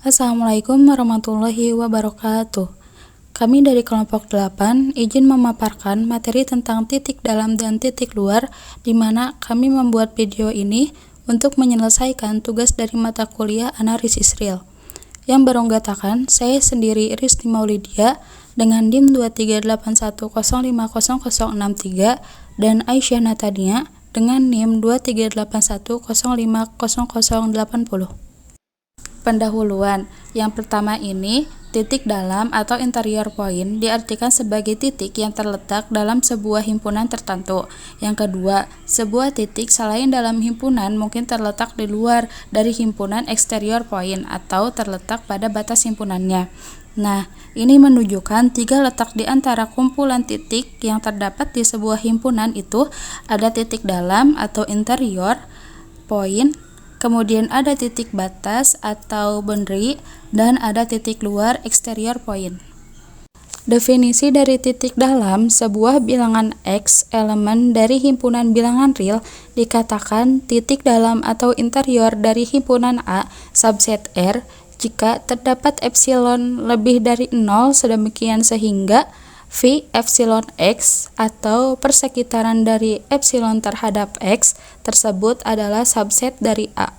Assalamualaikum warahmatullahi wabarakatuh. Kami dari kelompok 8 izin memaparkan materi tentang titik dalam dan titik luar, di mana kami membuat video ini untuk menyelesaikan tugas dari mata kuliah Analisis Real. Yang beranggotakan saya sendiri Risti Maulidia dengan NIM 23810500063 dan Aisyah Natania dengan NIM 23810500080. Pendahuluan. Yang pertama ini, titik dalam atau interior point diartikan sebagai titik yang terletak dalam sebuah himpunan tertentu. Yang kedua, sebuah titik selain dalam himpunan mungkin terletak di luar dari himpunan exterior point atau terletak pada batas himpunannya. Nah, ini menunjukkan 3 letak di antara kumpulan titik yang terdapat di sebuah himpunan itu ada titik dalam atau interior point, kemudian ada titik batas atau boundary, dan ada titik luar exterior point. Definisi dari titik dalam, sebuah bilangan X elemen dari himpunan bilangan real dikatakan titik dalam atau interior dari himpunan A subset R jika terdapat epsilon lebih dari 0 sedemikian sehingga V epsilon X atau persekitaran dari epsilon terhadap X tersebut adalah subset dari A.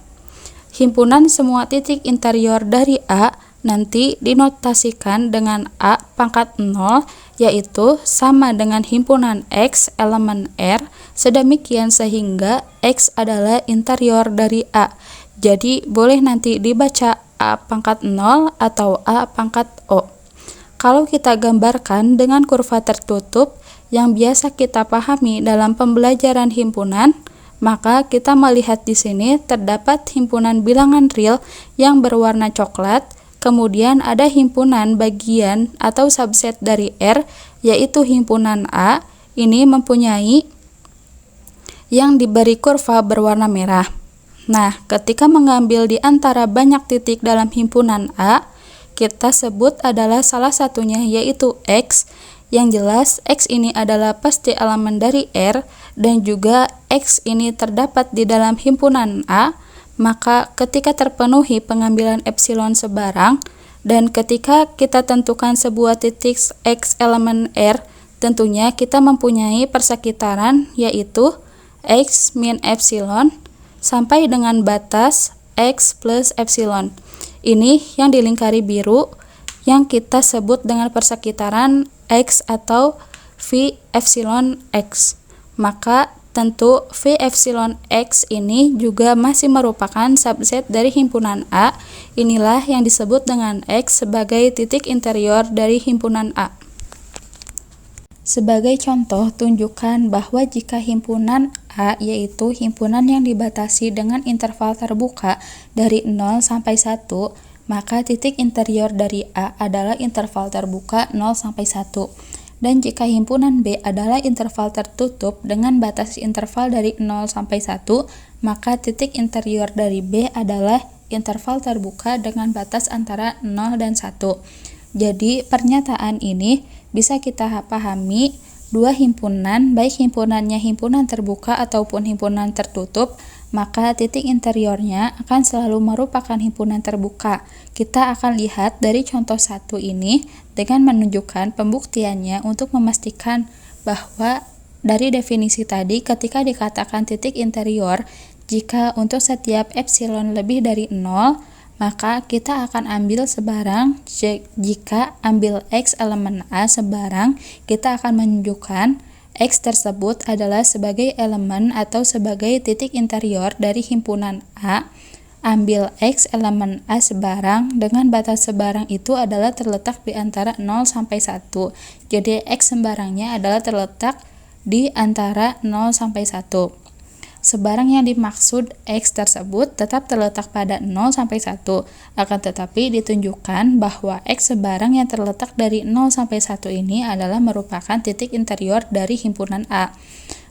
Himpunan semua titik interior dari A nanti dinotasikan dengan A pangkat 0, yaitu sama dengan himpunan X elemen R sedemikian sehingga X adalah interior dari A. Jadi boleh nanti dibaca A pangkat 0 atau A pangkat O. Kalau kita gambarkan dengan kurva tertutup yang biasa kita pahami dalam pembelajaran himpunan, maka kita melihat di sini terdapat himpunan bilangan real yang berwarna coklat, kemudian ada himpunan bagian atau subset dari R, yaitu himpunan A, ini mempunyai yang diberi kurva berwarna merah. Nah, ketika mengambil di antara banyak titik dalam himpunan A, kita sebut adalah salah satunya yaitu X. Yang jelas X ini adalah pasti elemen dari R dan juga X ini terdapat di dalam himpunan A, maka ketika terpenuhi pengambilan epsilon sebarang dan ketika kita tentukan sebuah titik X elemen R, tentunya kita mempunyai persekitaran yaitu X min epsilon sampai dengan batas X plus epsilon. Ini yang dilingkari biru yang kita sebut dengan persekitaran X atau V epsilon X. Maka tentu V epsilon X ini juga masih merupakan subset dari himpunan A. Inilah yang disebut dengan X sebagai titik interior dari himpunan A. Sebagai contoh, tunjukkan bahwa jika himpunan A yaitu himpunan yang dibatasi dengan interval terbuka dari 0 sampai 1, maka titik interior dari A adalah interval terbuka 0 sampai 1. Dan jika himpunan B adalah interval tertutup dengan batas interval dari 0 sampai 1, maka titik interior dari B adalah interval terbuka dengan batas antara 0 dan 1. Jadi, pernyataan ini bisa kita pahami dua himpunan, baik himpunannya himpunan terbuka ataupun himpunan tertutup, maka titik interiornya akan selalu merupakan himpunan terbuka. Kita akan lihat dari contoh 1 ini dengan menunjukkan pembuktiannya untuk memastikan bahwa dari definisi tadi ketika dikatakan titik interior, jika untuk setiap epsilon lebih dari 0, maka kita akan ambil sebarang. Jika ambil X elemen A sebarang, kita akan menunjukkan X tersebut adalah sebagai elemen atau sebagai titik interior dari himpunan A. Ambil X elemen A sebarang dengan batas sebarang itu adalah terletak di antara 0 sampai 1. Jadi X sembarangnya adalah terletak di antara 0 sampai 1. Sebarang yang dimaksud X tersebut tetap terletak pada 0 sampai 1, akan tetapi ditunjukkan bahwa X sebarang yang terletak dari 0 sampai 1 ini adalah merupakan titik interior dari himpunan A.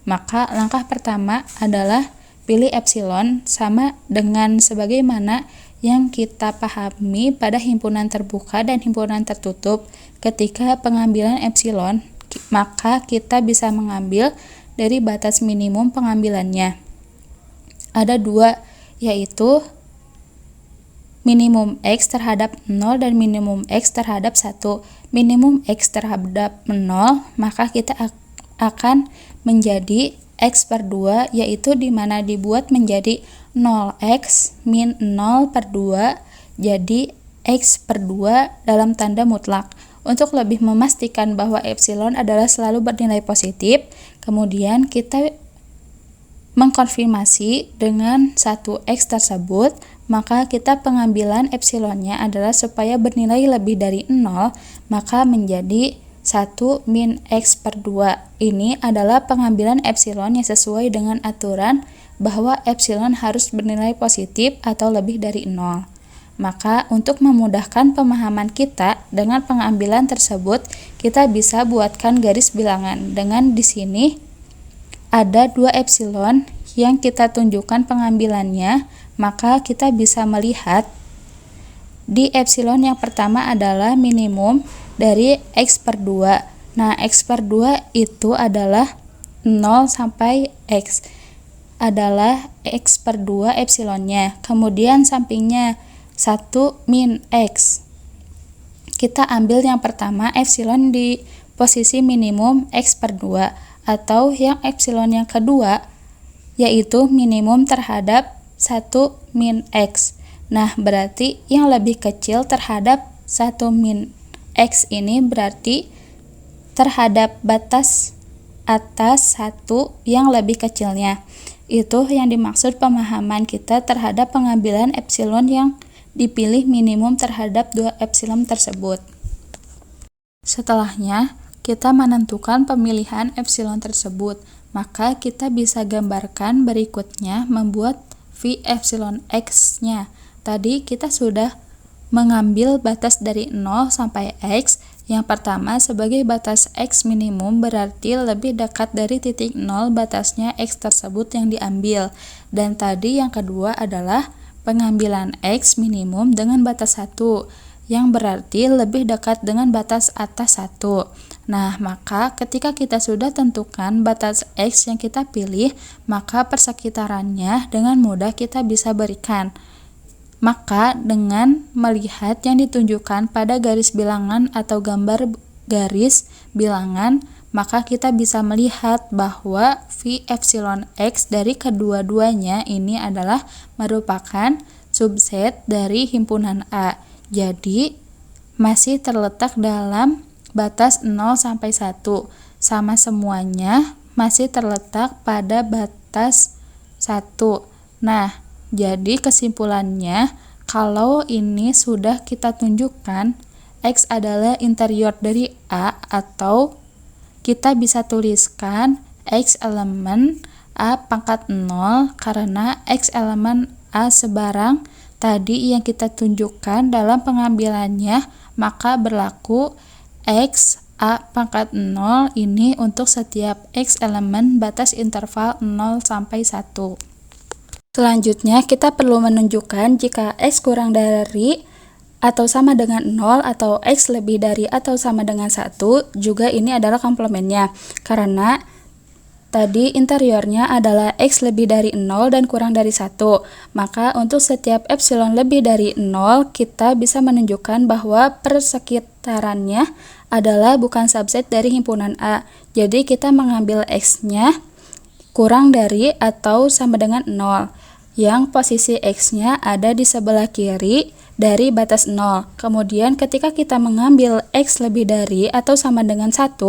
Maka langkah pertama adalah pilih epsilon sama dengan sebagaimana yang kita pahami pada himpunan terbuka dan himpunan tertutup. Ketika pengambilan epsilon, maka kita bisa mengambil dari batas minimum pengambilannya. Ada 2, yaitu minimum X terhadap 0 dan minimum X terhadap 1. Minimum X terhadap 0, maka kita akan menjadi X per 2, yaitu dimana dibuat menjadi 0X min 0 per 2, jadi X per 2 dalam tanda mutlak. Untuk lebih memastikan bahwa epsilon adalah selalu bernilai positif, kemudian kita mengkonfirmasi dengan 1X tersebut, maka kita pengambilan epsilonnya adalah supaya bernilai lebih dari 0, maka menjadi 1 min X per 2. Ini adalah pengambilan epsilon yang sesuai dengan aturan bahwa epsilon harus bernilai positif atau lebih dari 0. Maka untuk memudahkan pemahaman kita dengan pengambilan tersebut, kita bisa buatkan garis bilangan. Dengan di sini ada 2 epsilon yang kita tunjukkan pengambilannya, maka kita bisa melihat di epsilon yang pertama adalah minimum dari X per 2. Nah, X per 2 itu adalah 0 sampai X. Adalah X per 2 epsilonnya. Kemudian sampingnya 1 min X. Kita ambil yang pertama epsilon di posisi minimum X per 2, atau yang epsilon yang kedua yaitu minimum terhadap 1 min X. Nah, berarti yang lebih kecil terhadap 1 min X ini berarti terhadap batas atas 1 yang lebih kecilnya. Itu yang dimaksud pemahaman kita terhadap pengambilan epsilon yang dipilih minimum terhadap 2 epsilon tersebut. Setelahnya, kita menentukan pemilihan epsilon tersebut, maka kita bisa gambarkan berikutnya membuat V epsilon X-nya. Tadi kita sudah mengambil batas dari 0 sampai X. Yang pertama sebagai batas X minimum berarti lebih dekat dari titik 0 batasnya X tersebut yang diambil. Dan tadi yang kedua adalah pengambilan X minimum dengan batas 1, yang berarti lebih dekat dengan batas atas 1. Nah, maka ketika kita sudah tentukan batas X yang kita pilih, maka persekitarannya dengan mudah kita bisa berikan. Maka dengan melihat yang ditunjukkan pada garis bilangan atau gambar garis bilangan, maka kita bisa melihat bahwa V epsilon X dari kedua-duanya ini adalah merupakan subset dari himpunan A. Jadi, masih terletak dalam batas 0 sampai 1. Sama semuanya masih terletak pada batas 1. Nah, jadi kesimpulannya, kalau ini sudah kita tunjukkan, X adalah interior dari A, atau kita bisa tuliskan X elemen A pangkat 0 karena X elemen A sebarang tadi yang kita tunjukkan dalam pengambilannya, maka berlaku X A pangkat 0 ini untuk setiap X elemen batas interval 0 sampai 1. Selanjutnya kita perlu menunjukkan jika X kurang dari atau sama dengan 0 atau X lebih dari atau sama dengan 1, juga ini adalah komplemennya. Karena tadi interiornya adalah X lebih dari 0 dan kurang dari 1. Maka untuk setiap epsilon lebih dari 0, kita bisa menunjukkan bahwa persekitarannya adalah bukan subset dari himpunan A. Jadi kita mengambil X-nya kurang dari atau sama dengan 0. Yang posisi X-nya ada di sebelah kiri dari batas 0. Kemudian ketika kita mengambil X lebih dari atau sama dengan 1,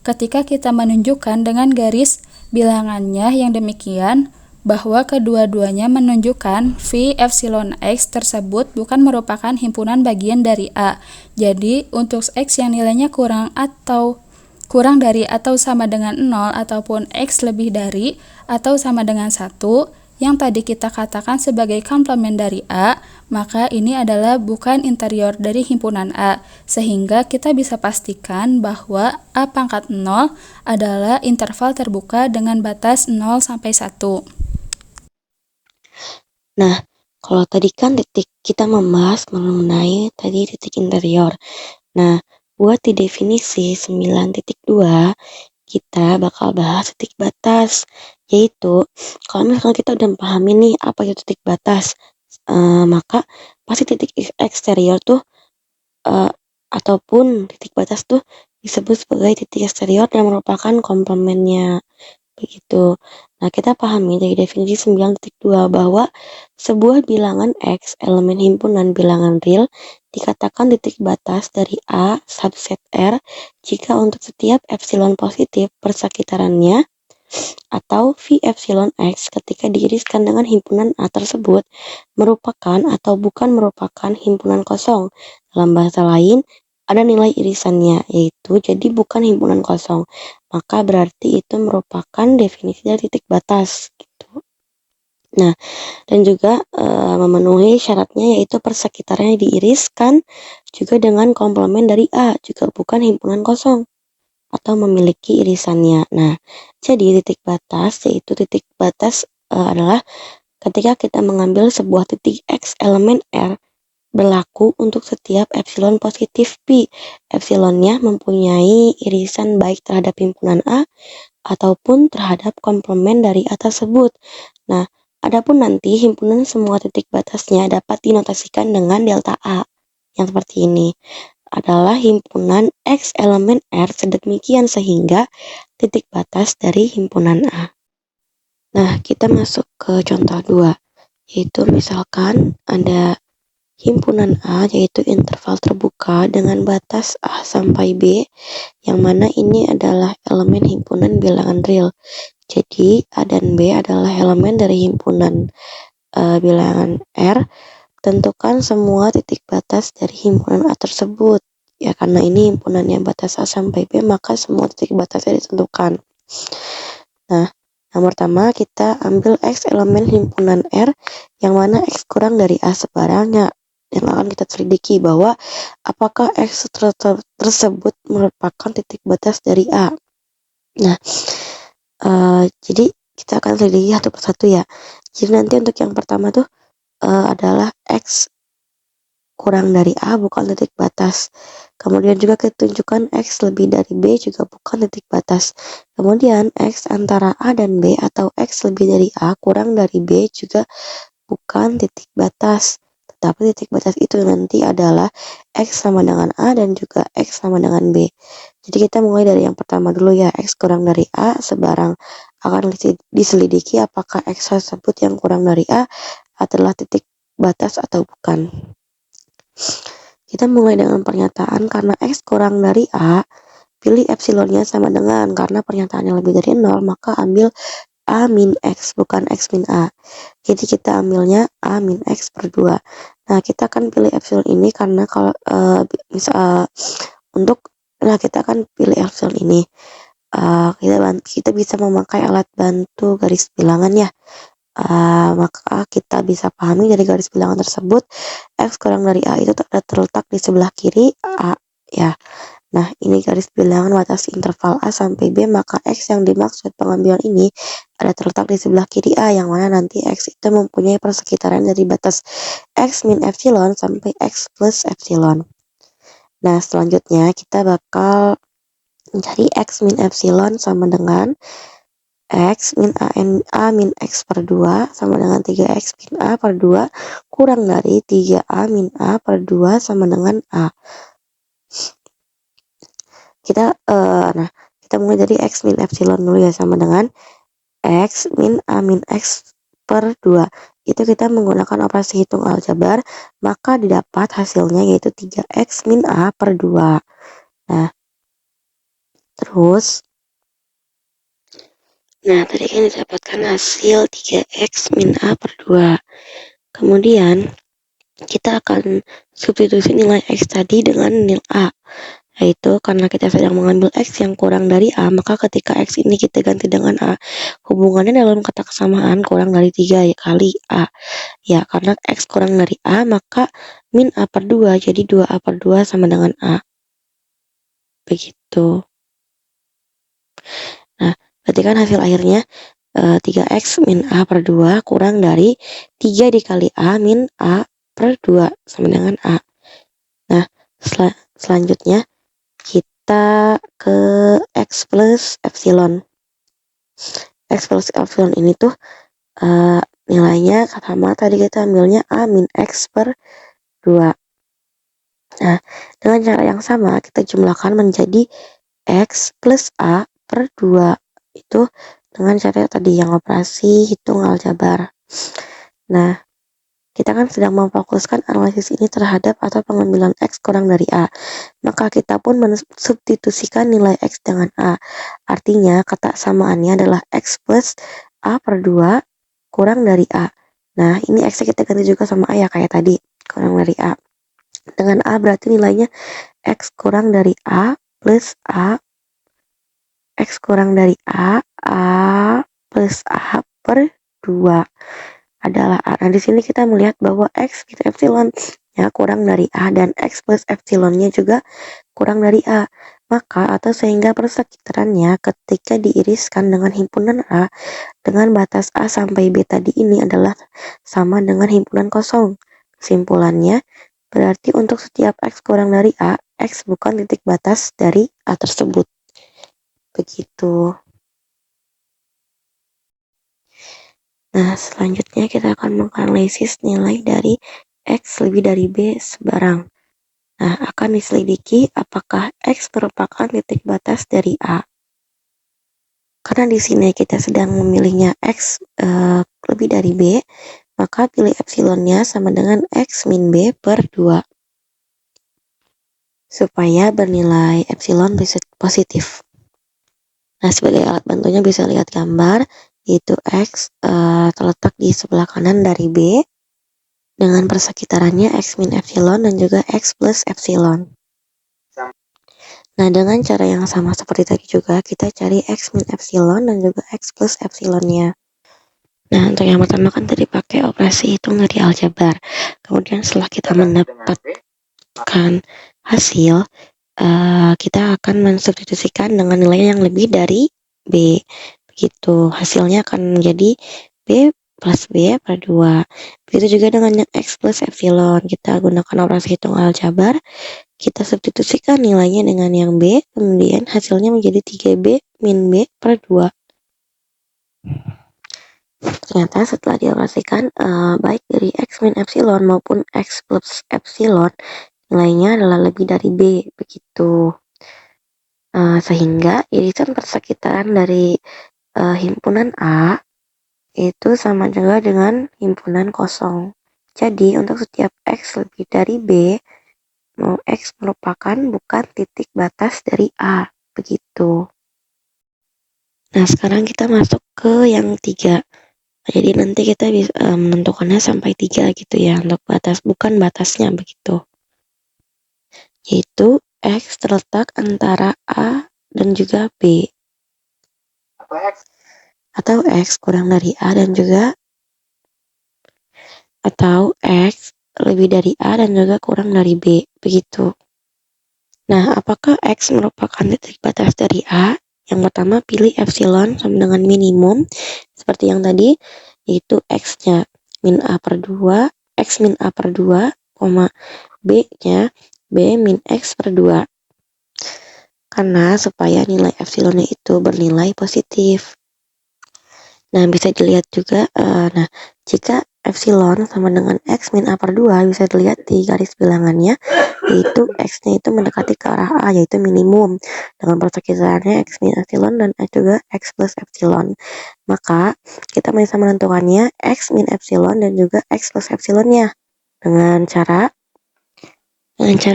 ketika kita menunjukkan dengan garis bilangannya yang demikian, bahwa kedua-duanya menunjukkan V epsilon X tersebut bukan merupakan himpunan bagian dari A. Jadi untuk X yang nilainya kurang dari atau sama dengan 0 ataupun X lebih dari atau sama dengan 1, yang tadi kita katakan sebagai komplement dari A, maka ini adalah bukan interior dari himpunan A, sehingga kita bisa pastikan bahwa A pangkat 0 adalah interval terbuka dengan batas 0 sampai 1. Nah, kalau tadi kan kita membahas mengenai tadi titik interior. Nah, buat di definisi 9.2, kita bakal bahas titik batas, yaitu kalau misalkan kita udah pahami nih apa itu titik batas, maka pasti titik eksterior tuh ataupun titik batas tuh disebut sebagai titik eksterior yang merupakan komplemennya. Begitu. Nah, kita pahami dari definisi 9.2 bahwa sebuah bilangan X, elemen himpunan bilangan real, dikatakan titik batas dari A subset R jika untuk setiap epsilon positif persekitarannya atau V epsilon X ketika diiriskan dengan himpunan A tersebut merupakan atau bukan merupakan himpunan kosong. Dalam bahasa lain, ada nilai irisannya, yaitu jadi bukan himpunan kosong. Maka berarti itu merupakan definisi dari titik batas. Gitu. Nah, dan juga memenuhi syaratnya yaitu persekitarannya diiriskan juga dengan komplement dari A, juga bukan himpunan kosong atau memiliki irisannya. Nah, jadi titik batas yaitu titik batas adalah ketika kita mengambil sebuah titik X elemen R berlaku untuk setiap epsilon positif P. Epsilonnya mempunyai irisan baik terhadap himpunan A ataupun terhadap komplement dari A tersebut. Nah, adapun nanti himpunan semua titik batasnya dapat dinotasikan dengan delta A yang seperti ini. Adalah himpunan X elemen R sedemikian sehingga titik batas dari himpunan A. Nah, kita masuk ke contoh 2, yaitu misalkan ada himpunan A yaitu interval terbuka dengan batas A sampai B, yang mana ini adalah elemen himpunan bilangan real. Jadi A dan B adalah elemen dari himpunan bilangan R. Tentukan semua titik batas dari himpunan A tersebut. Ya, karena ini himpunannya batas A sampai B, maka semua titik batasnya ditentukan. Nah, yang pertama kita ambil X elemen himpunan R, yang mana X kurang dari A sebarangnya. Yang akan kita selidiki bahwa apakah X tersebut merupakan titik batas dari A. Nah, jadi kita akan selidiki satu persatu ya. Jadi nanti untuk yang pertama tuh adalah X kurang dari A bukan titik batas. Kemudian juga kita tunjukkan X lebih dari B juga bukan titik batas. Kemudian X antara A dan B atau X lebih dari A kurang dari B juga bukan titik batas. Tetapi titik batas itu nanti adalah X sama dengan A dan juga X sama dengan B. Jadi kita mulai dari yang pertama dulu ya, X kurang dari A sebarang akan diselidiki apakah X tersebut yang kurang dari A adalah titik batas atau bukan. Kita mulai dengan pernyataan karena X kurang dari A, pilih epsilonnya sama dengan, karena pernyataannya lebih dari 0, maka ambil A min X, bukan X min A. Jadi kita ambilnya A min X per 2. Nah, kita akan pilih epsilon ini karena kalau kita akan pilih epsilon ini. Kita bisa memakai alat bantu garis bilangan ya. Maka kita bisa pahami dari garis bilangan tersebut, X kurang dari A itu terletak di sebelah kiri A ya. Nah, ini garis bilangan batas interval A sampai B, maka X yang dimaksud pengambilan ini ada terletak di sebelah kiri A, yang mana nanti X itu mempunyai persekitaran dari batas X min epsilon sampai X plus epsilon. Nah, selanjutnya kita bakal mencari X min epsilon sama dengan X min A min X per 2 sama dengan 3X min A per 2 kurang dari 3A min A per 2 sama dengan A. Kita mulai dari X min epsilon dulu ya, sama dengan X min A min X per 2. Itu kita menggunakan operasi hitung aljabar, maka didapat hasilnya yaitu 3X min A per 2. Nah, terus tadi kan didapatkan hasil 3X min A per 2. Kemudian kita akan substitusi nilai X tadi dengan nilai A. Yaitu karena kita sedang mengambil X yang kurang dari A, maka ketika X ini kita ganti dengan A, hubungannya dalam kata kesamaan kurang dari 3 kali A. Ya, karena X kurang dari A, maka min A per 2, jadi 2A per 2 sama dengan A. Begitu. Nah, berarti kan hasil akhirnya 3X min A per 2 kurang dari 3 dikali A min A per 2 sama dengan A. Nah, selanjutnya kita ke X plus epsilon. X plus epsilon ini tuh nilainya sama, tadi kita ambilnya A min X per 2. Nah, dengan cara yang sama kita jumlahkan menjadi X plus A per 2. Itu dengan cara tadi yang operasi hitung aljabar. Nah, kita kan sedang memfokuskan analisis ini terhadap atau pengambilan X kurang dari A. Maka kita pun mensubstitusikan nilai X dengan A. Artinya kata samaannya adalah X plus A per 2 kurang dari A. Nah, ini X kita ganti juga sama A ya kayak tadi, kurang dari A. Dengan A berarti nilainya X kurang dari A plus A. X kurang dari A plus A per 2 adalah A. Nah, di sini kita melihat bahwa X gitu epsilon ya kurang dari A dan X plus epsilonnya juga kurang dari A. Maka atau sehingga persekitarannya ketika diiriskan dengan himpunan A dengan batas A sampai B tadi ini adalah sama dengan himpunan kosong. Kesimpulannya, berarti untuk setiap X kurang dari A, X bukan titik batas dari A tersebut. Begitu. Nah, selanjutnya kita akan menganalisis nilai dari X lebih dari B sebarang. Nah, akan diselidiki apakah X merupakan titik batas dari A. Karena di sini kita sedang memilihnya X lebih dari B, maka pilih epsilonnya sama dengan X min B per 2. Supaya bernilai epsilon positif. Nah, sebagai alat bantunya bisa lihat gambar, yaitu X terletak di sebelah kanan dari B, dengan persekitarannya X min epsilon dan juga X plus epsilon. Nah, dengan cara yang sama seperti tadi juga, kita cari X min epsilon dan juga X plus epsilonnya. Nah, untuk yang pertama kan tadi pakai operasi hitung dari aljabar. Kemudian setelah kita mendapatkan hasil, kita akan mensubstitusikan dengan nilai yang lebih dari B. Begitu, hasilnya akan menjadi B plus B per 2. Begitu juga dengan yang X plus epsilon. Kita gunakan operasi hitung aljabar. Kita substitusikan nilainya dengan yang B. Kemudian hasilnya menjadi 3B min B per 2. Ternyata setelah dioperasikan, baik dari X min epsilon maupun X plus epsilon, nilainya adalah lebih dari B. Begitu. Sehingga irisan persekitaran dari himpunan A itu sama juga dengan himpunan kosong. Jadi untuk setiap X lebih dari B, X merupakan bukan titik batas dari A. Begitu. Nah, sekarang kita masuk ke yang 3. Jadi nanti kita bisa menentukannya sampai 3 gitu ya, untuk bukan batasnya begitu. Yaitu X terletak antara A dan juga B. Atau X kurang dari A dan juga atau X lebih dari A dan juga kurang dari B, begitu. Nah, apakah X merupakan titik batas dari A? Yang pertama pilih epsilon sama dengan minimum, seperti yang tadi, yaitu X-nya min A per 2, X min A per 2, B-nya B min X per 2. Karena supaya nilai epsilonnya itu bernilai positif. Nah, bisa dilihat juga, jika epsilon sama dengan X min A per 2, bisa dilihat di garis bilangannya, yaitu X-nya itu mendekati ke arah A, yaitu minimum, dengan persekitarannya X min epsilon dan juga X plus epsilon. Maka, kita bisa menentukannya X min epsilon dan juga X plus epsilonnya, dengan cara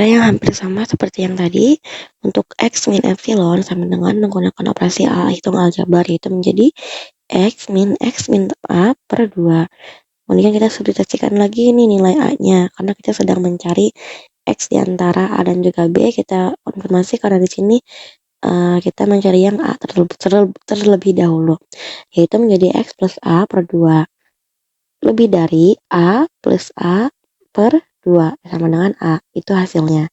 yang hampir sama seperti yang tadi. Untuk X min epsilon sama dengan menggunakan operasi hitung aljabar, yaitu menjadi X min A per 2. Kemudian kita substitusikan lagi ini nilai A-nya, karena kita sedang mencari X di antara A dan juga B. Kita konfirmasi karena di sini kita mencari yang A terlebih dahulu, yaitu menjadi X plus A per 2. Lebih dari A plus A per 2 sama dengan A, itu hasilnya.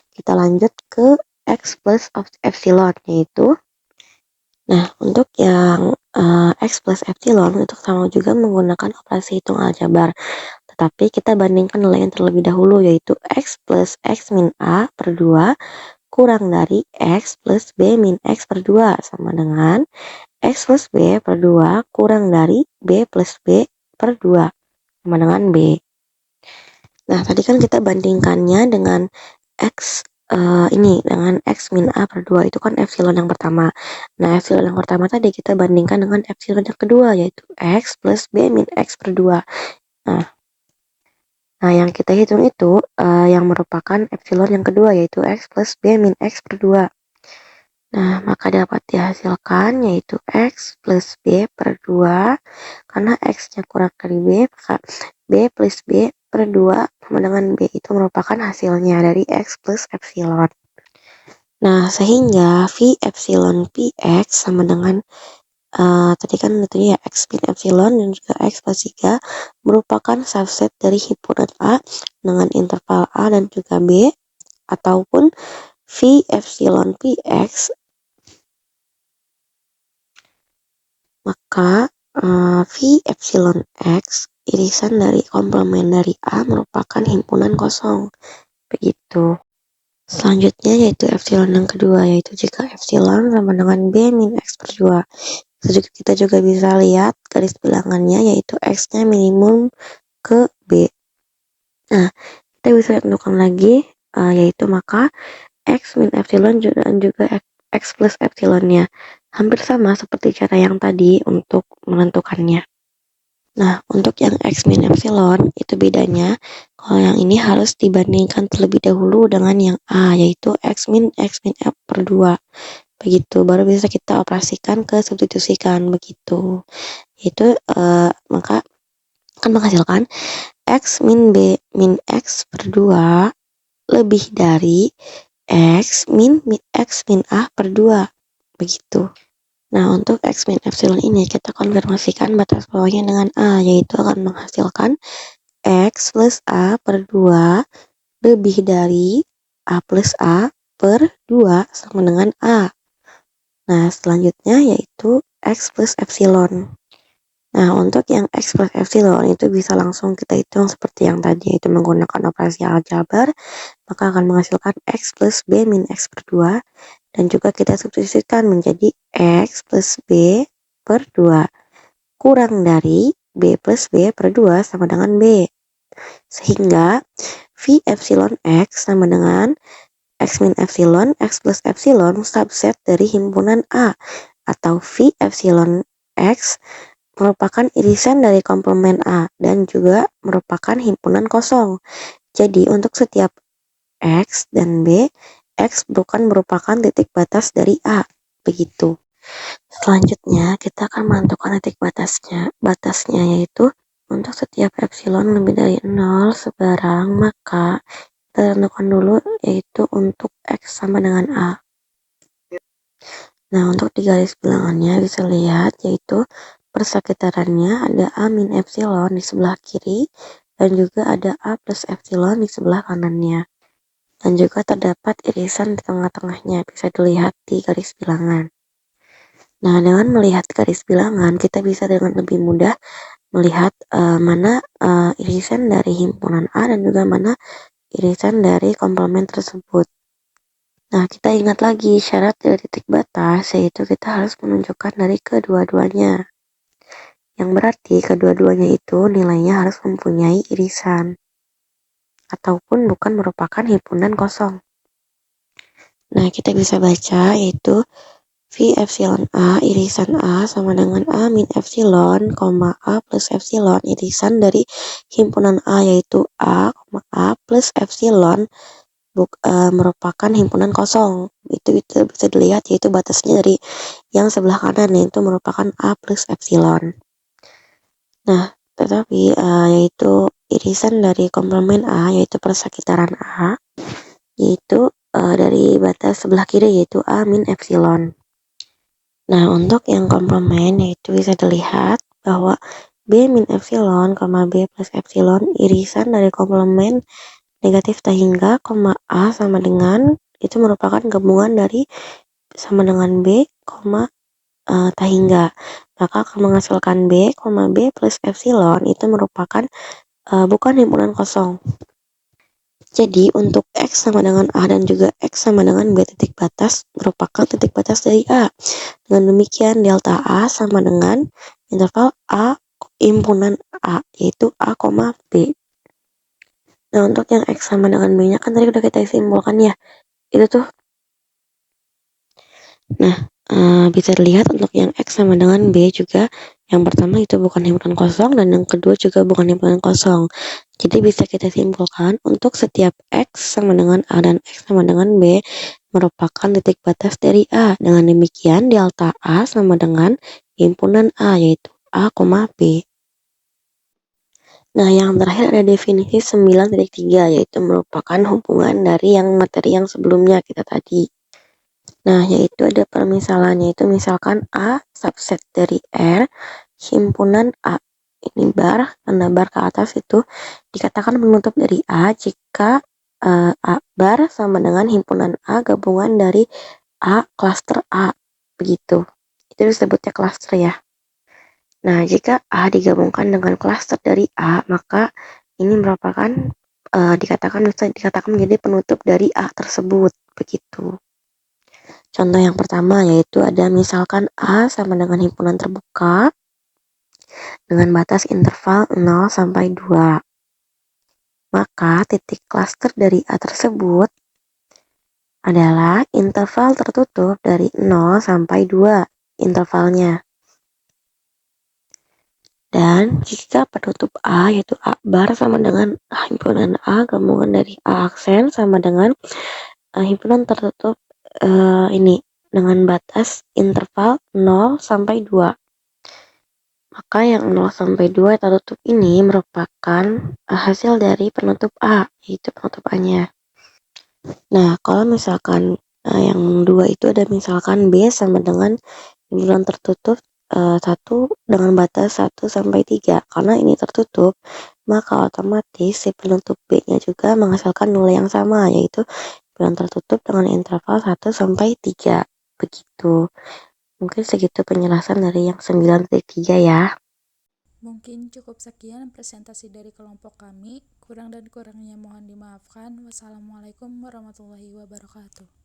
Kita lanjut ke X plus epsilon, yaitu untuk yang X plus epsilon untuk sama juga menggunakan operasi hitung aljabar, tetapi kita bandingkan nilai yang terlebih dahulu, yaitu X plus X min A per 2 kurang dari X plus B min X per 2 sama dengan X plus B per 2 kurang dari B plus B per 2 sama dengan B. Nah, tadi kan kita bandingkannya dengan X dengan X min A per 2 itu kan epsilon yang pertama. Nah, epsilon yang pertama tadi kita bandingkan dengan epsilon yang kedua, yaitu X plus B min X per 2. Nah, yang kita hitung itu yang merupakan epsilon yang kedua, yaitu X plus B min X per 2. Nah, maka dapat dihasilkan yaitu X plus B per 2. Karena X-nya kurang dari B, maka B plus B per 2 sama dengan B itu merupakan hasilnya dari X plus epsilon. Nah, sehingga V epsilon Px sama dengan tadi kan itu ya X min epsilon dan juga X plus 3 merupakan subset dari himpunan A dengan interval A dan juga B, ataupun V epsilon Px, maka V epsilon X irisan dari komplement dari A merupakan himpunan kosong. Begitu. Selanjutnya yaitu epsilon yang kedua, yaitu jika epsilon sama dengan B min X per 2. Kita juga bisa lihat garis bilangannya yaitu X-nya minimum ke B. Nah, kita bisa tentukan lagi yaitu maka X min epsilon dan juga X plus epsilonnya. Hampir sama seperti cara yang tadi untuk menentukannya. Nah, untuk yang X min epsilon itu bedanya, kalau yang ini harus dibandingkan terlebih dahulu dengan yang A, yaitu X min F per 2. Begitu, baru bisa kita operasikan ke substitusikan, begitu. Yaitu maka akan menghasilkan X min B min X per 2 lebih dari X min A per 2. Begitu. Nah, untuk X min epsilon ini kita konfirmasikan batas bawahnya dengan A, yaitu akan menghasilkan X plus A per 2 lebih dari A plus A per 2 sama dengan A. Nah, selanjutnya yaitu X plus epsilon. Nah, untuk yang X plus epsilon itu bisa langsung kita hitung seperti yang tadi, yaitu menggunakan operasi aljabar, maka akan menghasilkan X plus B min X per 2, dan juga kita substitusikan menjadi X plus B per 2 kurang dari B plus B per 2 sama dengan B. Sehingga V epsilon X sama dengan X min epsilon X plus epsilon subset dari himpunan A, atau V epsilon X merupakan irisan dari komplement A dan juga merupakan himpunan kosong. Jadi untuk setiap X dan B, X bukan merupakan titik batas dari A. Begitu. Selanjutnya kita akan menentukan titik batasnya. Batasnya yaitu untuk setiap epsilon lebih dari 0 sebarang, maka kita tentukan dulu yaitu untuk X sama dengan A. Nah, untuk di garis bilangannya bisa lihat yaitu persekitarannya ada A min epsilon di sebelah kiri dan juga ada A plus epsilon di sebelah kanannya. Dan juga terdapat irisan di tengah-tengahnya, bisa dilihat di garis bilangan. Nah, dengan melihat garis bilangan, kita bisa dengan lebih mudah melihat mana irisan dari himpunan A dan juga mana irisan dari komplement tersebut. Nah, kita ingat lagi syarat dari titik batas, yaitu kita harus menunjukkan dari kedua-duanya. Yang berarti kedua-duanya itu nilainya harus mempunyai irisan, ataupun bukan merupakan himpunan kosong. Nah, kita bisa baca yaitu V epsilon A irisan A sama dengan A min epsilon, A plus epsilon irisan dari himpunan A yaitu A plus epsilon merupakan himpunan kosong. Itu bisa dilihat yaitu batasnya dari yang sebelah kanan, yaitu merupakan A plus epsilon. Nah, tetapi yaitu irisan dari komplement A yaitu persekitaran A yaitu dari batas sebelah kiri yaitu A min epsilon. Nah, untuk yang komplement yaitu bisa dilihat bahwa B min epsilon, B plus epsilon irisan dari komplement negatif tahingga, A sama dengan itu merupakan gabungan dari sama dengan B, tahingga. Maka akan menghasilkan B, B plus epsilon itu merupakan bukan himpunan kosong. Jadi untuk X sama dengan A dan juga X sama dengan B titik batas merupakan titik batas dari A. Dengan demikian delta A sama dengan interval A himpunan A, yaitu A, B. Nah, untuk yang X sama dengan B-nya kan tadi udah kita simpulkan ya. Itu tuh. Nah, bisa dilihat untuk yang X sama dengan B juga, yang pertama itu bukan himpunan kosong dan yang kedua juga bukan himpunan kosong. Jadi bisa kita simpulkan untuk setiap X sama dengan A dan X sama dengan B merupakan titik batas dari A. Dengan demikian, delta A sama dengan himpunan A, yaitu A, B. Nah, yang terakhir ada definisi 9.3, yaitu merupakan hubungan dari yang materi yang sebelumnya kita tadi. Nah, yaitu ada permisalannya, itu misalkan A subset dari R, himpunan A. Ini bar, tanda bar ke atas itu dikatakan penutup dari A jika A bar sama dengan himpunan A gabungan dari A klaster A. Begitu. Itu disebutnya klaster ya. Nah, jika A digabungkan dengan klaster dari A, maka ini merupakan bisa dikatakan menjadi penutup dari A tersebut. Begitu. Contoh yang pertama yaitu ada misalkan A sama dengan himpunan terbuka dengan batas interval 0 sampai 2. Maka titik klaster dari A tersebut adalah interval tertutup dari 0 sampai 2 intervalnya. Dan jika penutup A yaitu A bar sama dengan himpunan A gabungan dari A aksen sama dengan himpunan tertutup ini dengan batas interval 0 sampai 2. Maka yang 0 sampai 2 tertutup ini merupakan hasil dari penutup A, yaitu penutup A-nya. Nah, kalau misalkan yang 2 itu ada misalkan B sama dengan himpunan tertutup 1 dengan batas 1 sampai 3. Karena ini tertutup, maka otomatis si penutup B-nya juga menghasilkan nilai yang sama, yaitu himpunan tertutup dengan interval 1 sampai 3. Begitu. Mungkin segitu penjelasan dari yang 9.3 ya. Mungkin cukup sekian presentasi dari kelompok kami. Kurang dan kurangnya mohon dimaafkan. Wassalamualaikum warahmatullahi wabarakatuh.